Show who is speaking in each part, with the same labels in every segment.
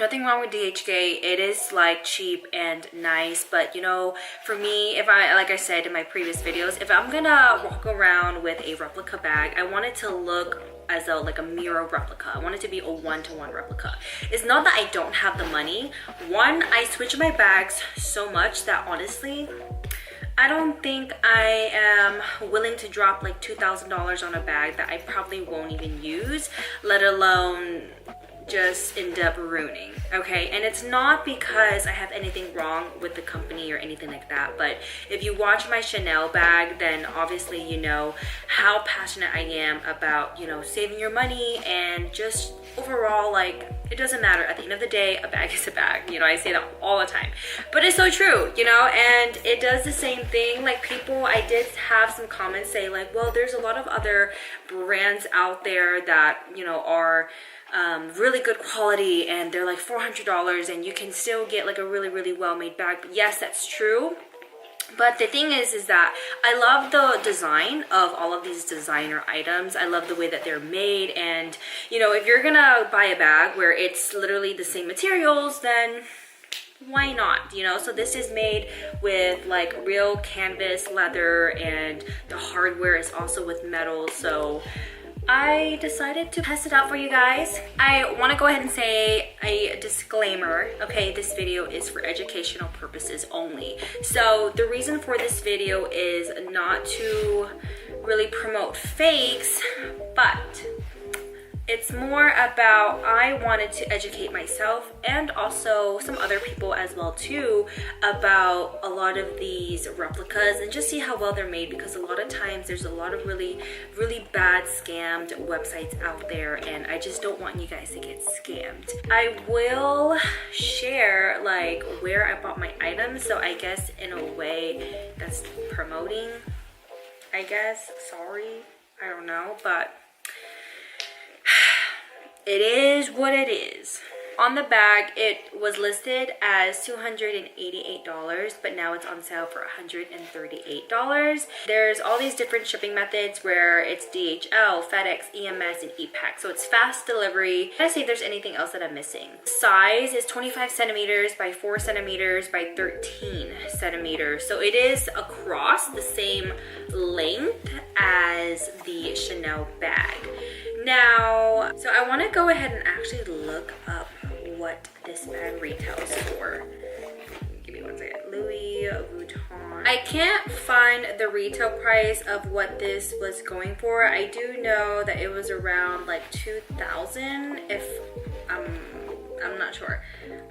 Speaker 1: nothing wrong with DHK. It is like cheap and nice, but you know, for me, if I, like I said in my previous videos, if I'm gonna walk around with a replica bag, I want it to look as though like a mirror replica. I want it to be a one-to-one replica. It's not that I don't have the money. One, I switch my bags so much that honestly, I don't think I am willing to drop like $2,000 on a bag that I probably won't even use, let alone just end up ruining. Okay, and it's not because I have anything wrong with the company or anything like that, but if you watch my Chanel bag, then obviously you know how passionate I am about, you know, saving your money and just overall, like, it doesn't matter. At the end of the day, a bag is a bag. You know, I say that all the time, but it's so true, you know, and it does the same thing. Like people, I did have some comments say like, well, there's a lot of other brands out there that, you know, are really good quality and they're like $400 and you can still get like a really well made bag. But yes, that's true. But the thing is that I love the design of all of these designer items. I love the way that they're made, and you know, if you're gonna buy a bag where it's literally the same materials, then why not, you know? So this is made with like real canvas leather, and the hardware is also with metal. So I decided to test it out for you guys. I want to go ahead and say a disclaimer. Okay, this video is for educational purposes only. So the reason for this video is not to really promote fakes, but it's more about I wanted to educate myself and also some other people as well too about a lot of these replicas and just see how well they're made, because a lot of times there's a lot of really bad scammed websites out there, and I just don't want you guys to get scammed. I will share like where I bought my items, so I guess in a way that's promoting, I guess. Sorry, I don't know, but it is what it is. On the bag, it was listed as $288, but now it's on sale for $138. There's all these different shipping methods where it's DHL, FedEx, EMS, and ePack. So it's fast delivery. Let's see if there's anything else that I'm missing. Size is 25 centimeters by 4 centimeters by 13 centimeters. So it is across the same length as the Chanel bag. Now, so I want to go ahead and actually look up what this bag retails for. Give me one second. Louis Vuitton. I can't find the retail price of what this was going for. I do know that it was around like 2,000 if I'm not sure.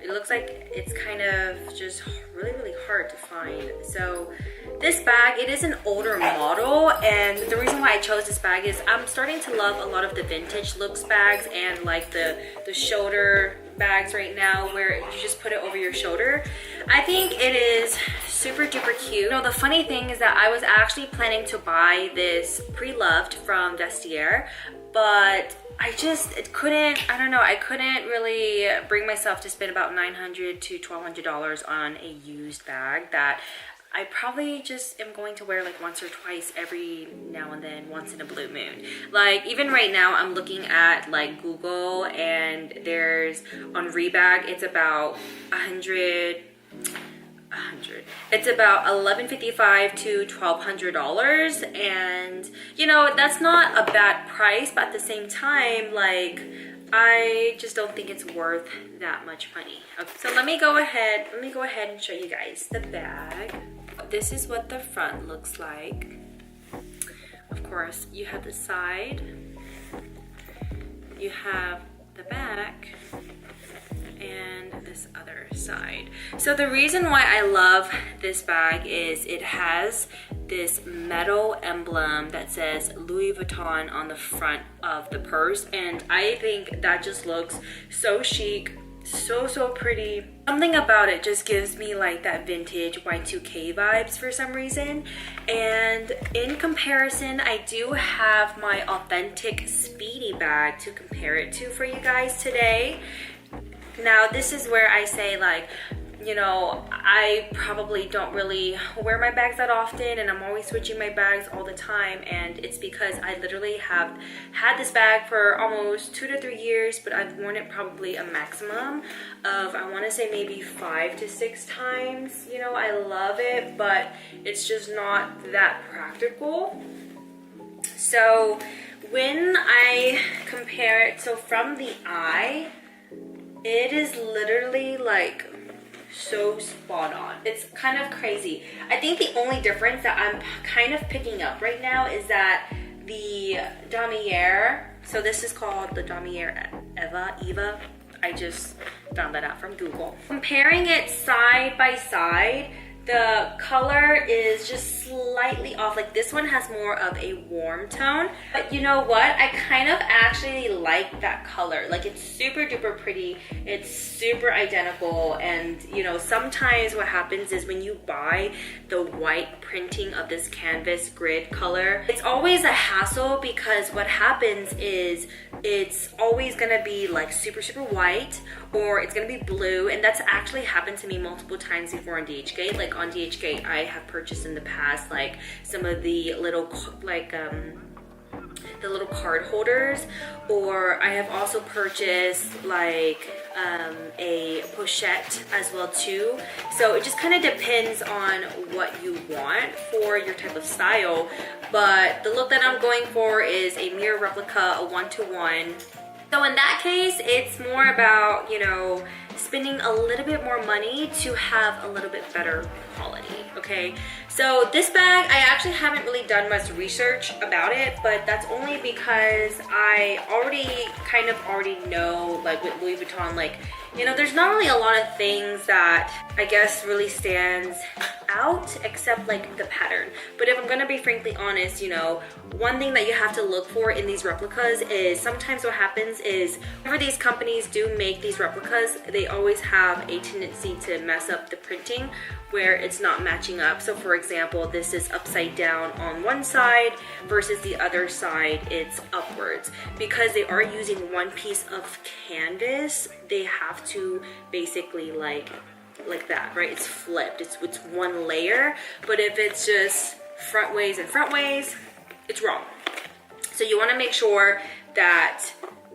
Speaker 1: It looks like it's kind of just really hard to find. So this bag, it is an older model, and the reason why I chose this bag is I'm starting to love a lot of the vintage looks bags and like the shoulder bags right now where you just put it over your shoulder. I think it is super duper cute. You know, the funny thing is that I was actually planning to buy this pre-loved from Damier, but I couldn't really bring myself to spend about $900 to $1,200 on a used bag that I probably just am going to wear like once or twice every now and then, once in a blue moon. Like even right now I'm looking at like Google, and there's on Rebag it's about it's about $1,155 to $1,200, and you know, that's not a bad price, but at the same time, like, I just don't think it's worth that much money. Okay, so let me go ahead and show you guys the bag. This is what the front looks like. Of course, you have the side, you have the back, and this other side. So the reason why I love this bag is it has this metal emblem that says Louis Vuitton on the front of the purse, and I think that just looks so chic, so pretty. Something about it just gives me like that vintage Y2K vibes for some reason. And in comparison, I do have my authentic Speedy bag to compare it to for you guys today. Now this is where I say, like, you know, I probably don't really wear my bags that often, and I'm always switching my bags all the time, and it's because I literally have had this bag for almost 2 to 3 years, but I've worn it probably a maximum of, I want to say maybe 5 to 6 times. You know, I love it, but it's just not that practical. So when I compare it, so from the eye, it is literally like so spot on. It's kind of crazy. I think the only difference that I'm kind of picking up right now is that the Damier, so this is called the Damier Eva. I just found that out from Google. Comparing it side by side, the color is just slightly off. Like this one has more of a warm tone, but you know what? I kind of actually like that color. Like it's super duper pretty. It's super identical. And you know, sometimes what happens is when you buy the white printing of this canvas grid color, it's always a hassle because what happens is it's always gonna be like super white, or it's gonna be blue. And that's actually happened to me multiple times before on DHgate. Like on DHgate, I have purchased in the past like some of the little like the little card holders, or I have also purchased like a pochette as well too. So it just kind of depends on what you want for your type of style, but the look that I'm going for is a mirror replica, a 1-to-1. So in that case, it's more about, you know, spending a little bit more money to have a little bit better quality, okay? So this bag, I actually haven't really done much research about it, but that's only because I kind of already know, like with Louis Vuitton, like, you know, there's not really a lot of things that I guess really stands out except like the pattern. But if I'm gonna be frankly honest, you know, one thing that you have to look for in these replicas is sometimes what happens is whenever these companies do make these replicas, they always have a tendency to mess up the printing where it's not matching up. So for example, this is upside down on one side versus the other side it's upwards. Because they are using one piece of canvas, they have to basically like that, right? It's flipped, it's one layer. But if it's just front ways and front ways, it's wrong. So you want to make sure that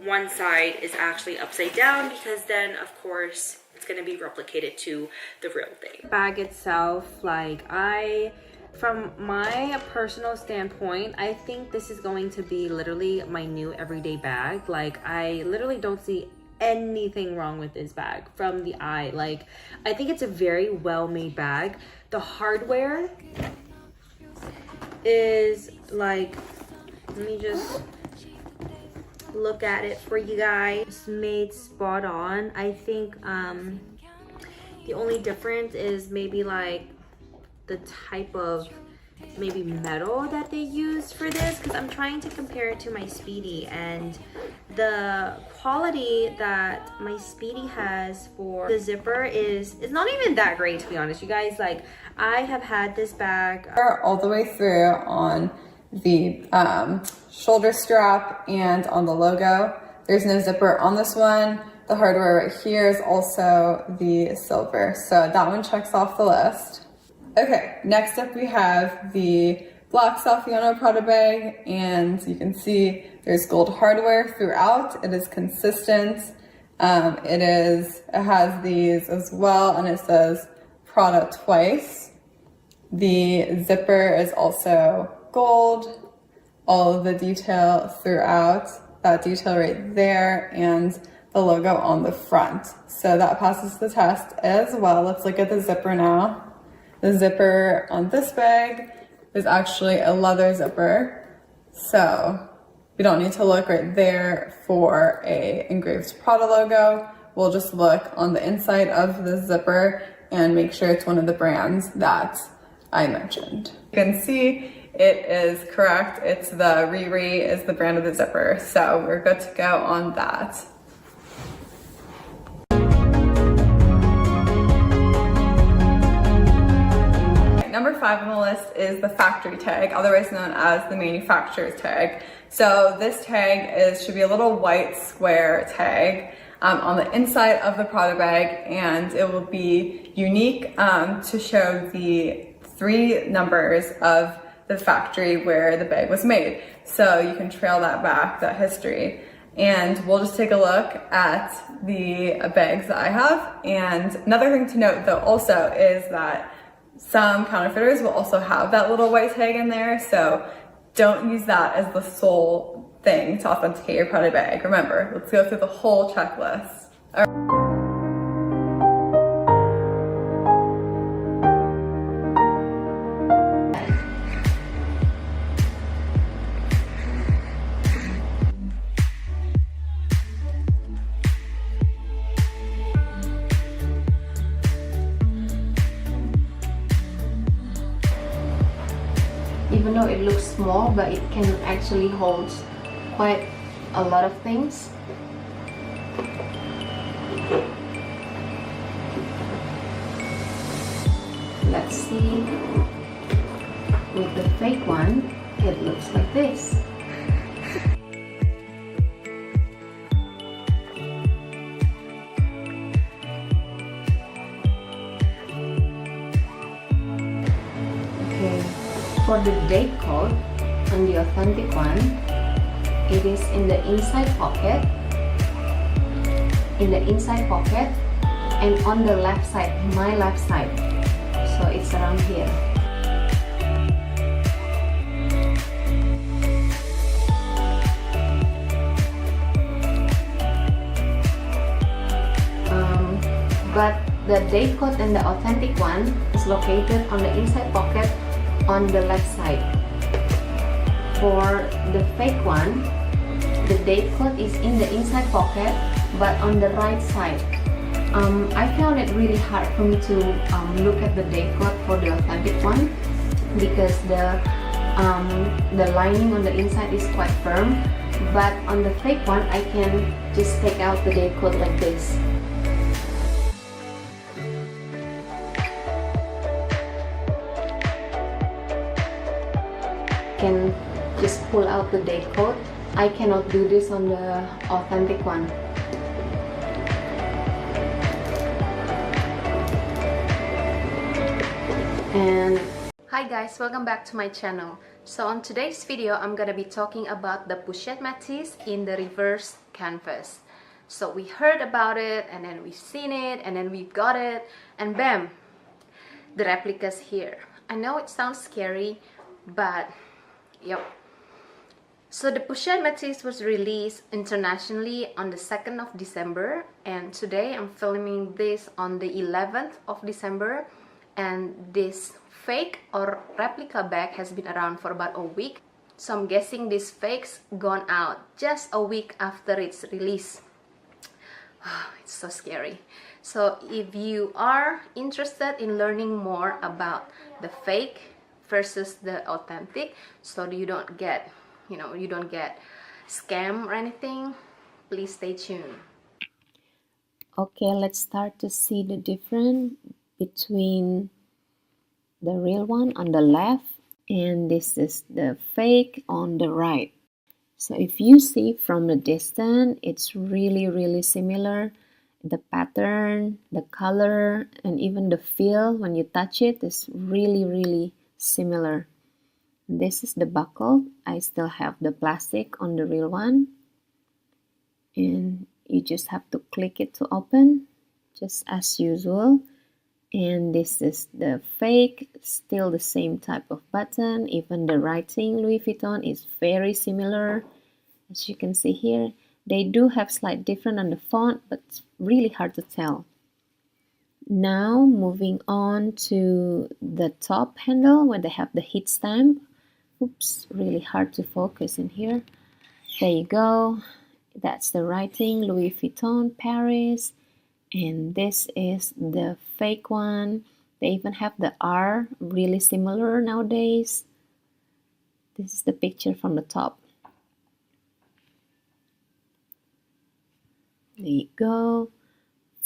Speaker 1: one side is actually upside down, because then of course it's going to be replicated to the real thing. Bag itself, like from my personal standpoint, I think this is going to be literally my new everyday bag. Like I literally don't see anything wrong with this bag from the eye. Like I think it's a very well made bag. The hardware is like, let me just look at it for you guys. It's made spot on. I think the only difference is maybe like the type of maybe metal that they use for this, because I'm trying to compare it to my Speedy, and the quality that my Speedy has for the zipper is not even that great, to be honest, you guys. Like I have had this bag
Speaker 2: all the way through on the shoulder strap and on the logo. There's no zipper on this one. The hardware right here is also the silver, so that one checks off the list. Okay, next up we have the black Saffiano Prada bag, and you can see there's gold hardware throughout. It is consistent. It has these as well, and it says Prada twice. The zipper is also gold. All of the detail throughout, that detail right there, and the logo on the front. So that passes the test as well. Let's look at the zipper now. The zipper on this bag is actually a leather zipper. So we don't need to look right there for a engraved Prada logo. We'll just look on the inside of the zipper and make sure it's one of the brands that I mentioned. You can see it is correct. It's the Riri is the brand of the zipper. So we're good to go on that. Number 5 on the list is the factory tag, otherwise known as the manufacturer's tag. So this tag should be a little white square tag. on the inside of the Prada bag, and it will be unique to show the 3 numbers of the factory where the bag was made. So you can trail that back, that history. And we'll just take a look at the bags that I have. And another thing to note though also is that some counterfeiters will also have that little white tag in there. So don't use that as the sole thing to authenticate your Prada bag. Remember, let's go through the whole checklist.
Speaker 3: Even though it looks small, but it can actually hold quite a lot of things. Let's see. With the fake one, it looks like this. For the date code on the authentic one, it is in the inside pocket, and on the left side, my left side. So it's around here. But the date code and the authentic one is located on the inside pocket on the left side. For the fake one, the date code is in the inside pocket but on the right side. I found it really hard for me to look at the date code for the authentic one because the lining on the inside is quite firm, but on the fake one I can just take out the date code like this. Can just pull out the date code. I cannot do this on the authentic one. And hi guys, welcome back to my channel. So on today's video, I'm gonna be talking about the pochette matisse in the reverse canvas. So we heard about it, and then we've seen it, and then we've got it, and bam, the replica's here. I know it sounds scary, but yep. So the pochette matisse was released internationally on the 2nd of December, and today I'm filming this on the 11th of December, and this fake or replica bag has been around for about a week. So I'm guessing this fake's gone out just a week after its release. It's so scary. So if you are interested in learning more about the fake versus the authentic, so you don't get scam or anything, please stay tuned.
Speaker 4: Okay, let's start to see the difference between the real one on the left and this is the fake on the right. So if you see from the distance, it's really similar. The pattern, the color, and even the feel when you touch it is really similar. This is the buckle. I still have the plastic on the real one, and you just have to click it to open, just as usual. And this is the fake, still the same type of button. Even the writing Louis Vuitton is very similar. As you can see here, they do have slight difference on the font, but it's really hard to tell. Now moving on to the top handle where they have the heat stamp. Oops, really hard to focus in here. There you go. That's the writing, Louis Vuitton, Paris. And this is the fake one. They even have the R, really similar nowadays. This is the picture from the top. There you go.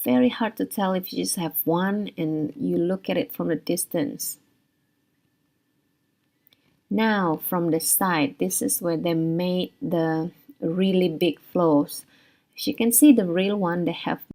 Speaker 4: Very hard to tell if you just have one and you look at it from a distance. Now from the side, this is where they made the really big flows. As you can see, the real one, they have